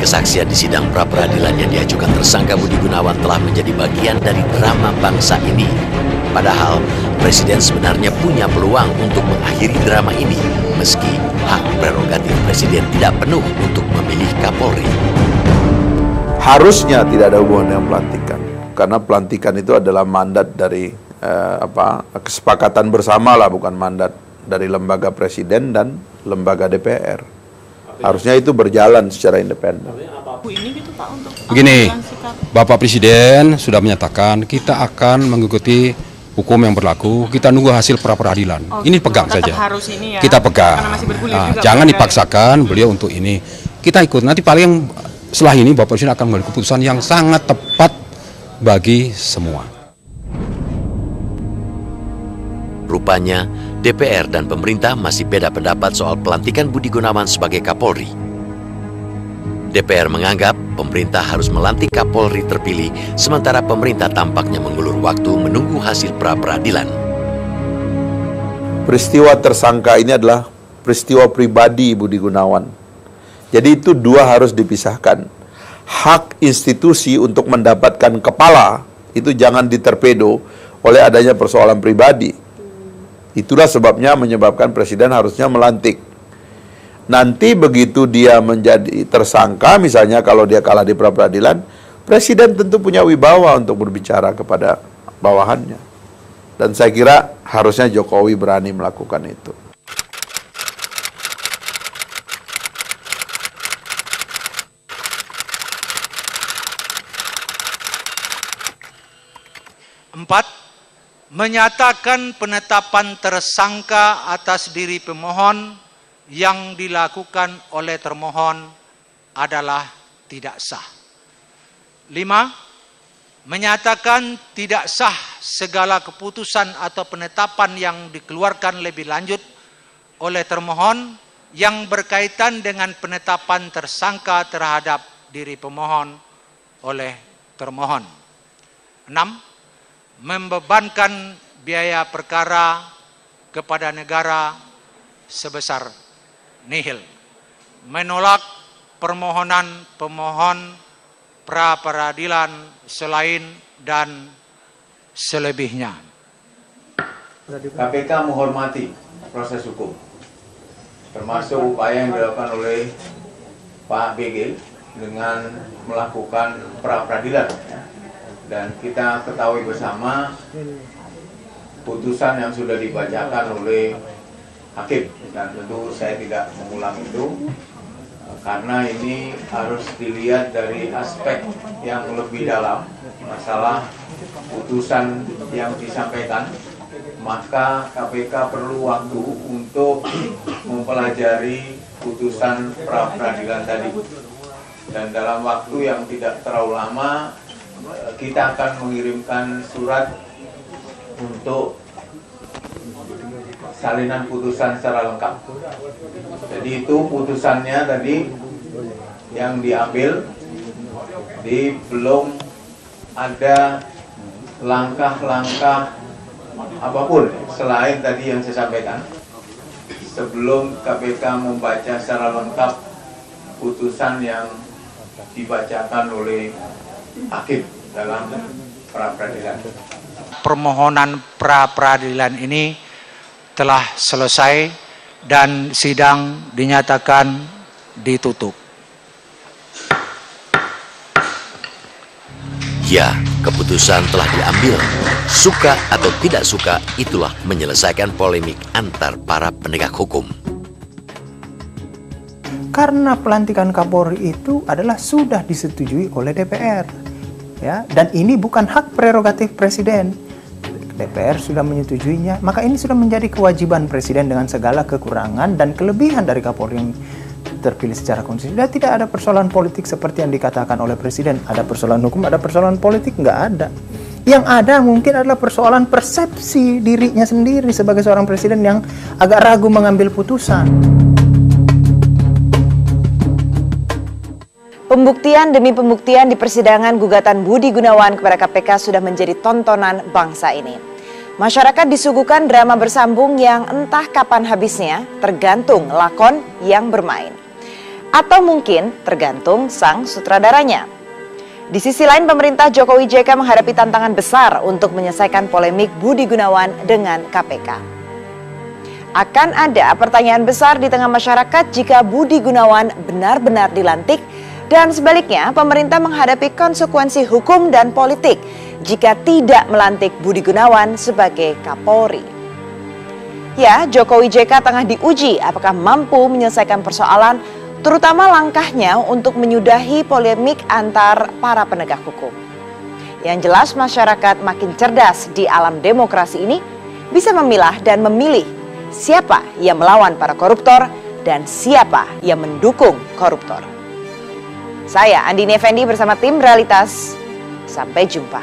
Kesaksian di sidang pra-peradilan yang diajukan tersangka Budi Gunawan telah menjadi bagian dari drama bangsa ini. Padahal, Presiden sebenarnya punya peluang untuk mengakhiri drama ini, meski hak prerogatif Presiden tidak penuh untuk memilih Kapolri. Harusnya tidak ada hubungan dengan pelantikan, karena pelantikan itu adalah mandat dari kesepakatan bersama lah, bukan mandat dari lembaga Presiden dan lembaga DPR. Harusnya itu berjalan secara independen. Begini, Bapak Presiden sudah menyatakan kita akan mengikuti hukum yang berlaku. Kita nunggu hasil pra-peradilan. Ini pegang saja. Harus ini ya, kita pegang. Jangan dipaksakan beliau untuk ini. Kita ikut. Nanti paling setelah ini Bapak Presiden akan mengambil keputusan yang sangat tepat bagi semua. Rupanya, DPR dan pemerintah masih beda pendapat soal pelantikan Budi Gunawan sebagai Kapolri. DPR menganggap pemerintah harus melantik Kapolri terpilih, sementara pemerintah tampaknya mengulur waktu menunggu hasil pra-peradilan. Peristiwa tersangka ini adalah peristiwa pribadi Budi Gunawan. Jadi itu dua harus dipisahkan. Hak institusi untuk mendapatkan kepala itu jangan diterpedo oleh adanya persoalan pribadi. Itulah sebabnya menyebabkan Presiden harusnya melantik. Nanti begitu dia menjadi tersangka, misalnya kalau dia kalah di pra-peradilan, Presiden tentu punya wibawa untuk berbicara kepada bawahannya. Dan saya kira harusnya Jokowi berani melakukan itu. Empat, menyatakan penetapan tersangka atas diri pemohon yang dilakukan oleh termohon adalah tidak sah. 5, menyatakan tidak sah segala keputusan atau penetapan yang dikeluarkan lebih lanjut oleh termohon yang berkaitan dengan penetapan tersangka terhadap diri pemohon oleh termohon. 6, membebankan biaya perkara kepada negara sebesar nihil. Menolak permohonan pemohon pra-peradilan selain dan selebihnya. KPK menghormati proses hukum, termasuk upaya yang dilakukan oleh Pak BG dengan melakukan pra-peradilan. Dan kita ketahui bersama putusan yang sudah dibacakan oleh hakim, dan tentu saya tidak mengulang itu karena ini harus dilihat dari aspek yang lebih dalam masalah putusan yang disampaikan. Maka KPK perlu waktu untuk mempelajari putusan pra-peradilan tadi, dan dalam waktu yang tidak terlalu lama kita akan mengirimkan surat untuk salinan putusan secara lengkap. Jadi itu putusannya tadi yang diambil, belum ada langkah-langkah apapun selain tadi yang saya sampaikan. Sebelum KPK membaca secara lengkap putusan yang dibacakan oleh hakim dalam pra-peradilan. Permohonan pra-peradilan ini telah selesai dan sidang dinyatakan ditutup. Ya, keputusan telah diambil. Suka atau tidak suka, itulah menyelesaikan polemik antar para penegak hukum. Karena pelantikan Kapolri itu adalah sudah disetujui oleh DPR, ya, dan ini bukan hak prerogatif Presiden. DPR sudah menyetujuinya, maka ini sudah menjadi kewajiban Presiden dengan segala kekurangan dan kelebihan dari Kapolri yang terpilih secara konstitusional. Tidak ada persoalan politik seperti yang dikatakan oleh Presiden. Ada persoalan hukum, ada persoalan politik, nggak ada. Yang ada mungkin adalah persoalan persepsi dirinya sendiri sebagai seorang Presiden yang agak ragu mengambil putusan. Pembuktian demi pembuktian di persidangan gugatan Budi Gunawan kepada KPK sudah menjadi tontonan bangsa ini. Masyarakat disuguhkan drama bersambung yang entah kapan habisnya, tergantung lakon yang bermain. Atau mungkin tergantung sang sutradaranya. Di sisi lain, pemerintah Jokowi JK menghadapi tantangan besar untuk menyelesaikan polemik Budi Gunawan dengan KPK. Akan ada pertanyaan besar di tengah masyarakat jika Budi Gunawan benar-benar dilantik, dan sebaliknya pemerintah menghadapi konsekuensi hukum dan politik jika tidak melantik Budi Gunawan sebagai Kapolri. Ya, Jokowi JK tengah diuji apakah mampu menyelesaikan persoalan, terutama langkahnya untuk menyudahi polemik antar para penegak hukum. Yang jelas, masyarakat makin cerdas di alam demokrasi ini, bisa memilah dan memilih siapa yang melawan para koruptor dan siapa yang mendukung koruptor. Saya Andini Effendi bersama tim Realitas. Sampai jumpa.